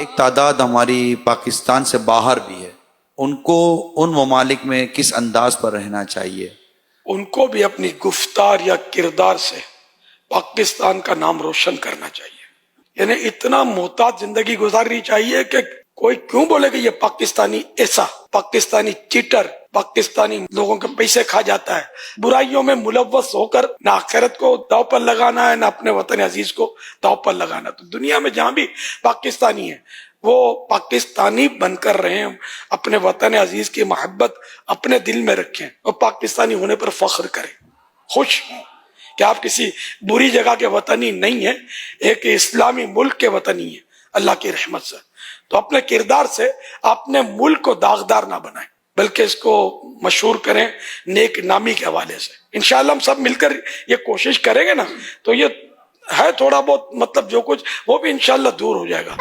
ایک تعداد ہماری پاکستان سے باہر بھی ہے، ان کو ان ممالک میں کس انداز پر رہنا چاہیے؟ ان کو بھی اپنی گفتار یا کردار سے پاکستان کا نام روشن کرنا چاہیے. یعنی اتنا محتاط زندگی گزارنی چاہیے کہ کوئی کیوں بولے کہ یہ پاکستانی ایسا، پاکستانی چیٹر، پاکستانی لوگوں کے پیسے کھا جاتا ہے. برائیوں میں ملوث ہو کر نہ آخرت کو داؤ پر لگانا ہے، نہ اپنے وطن عزیز کو داؤ پر لگانا. تو دنیا میں جہاں بھی پاکستانی ہیں وہ پاکستانی بن کر رہیں، اپنے وطن عزیز کی محبت اپنے دل میں رکھیں اور پاکستانی ہونے پر فخر کریں، خوش ہوں کہ آپ کسی بری جگہ کے وطنی نہیں ہیں، ایک اسلامی ملک کے وطنی ہیں اللہ کی رحمت سے. تو اپنے کردار سے اپنے ملک کو داغدار نہ بنائیں بلکہ اس کو مشہور کریں نیک نامی کے حوالے سے. انشاءاللہ ہم سب مل کر یہ کوشش کریں گے نا تو یہ ہے تھوڑا بہت مطلب جو کچھ وہ بھی انشاءاللہ دور ہو جائے گا.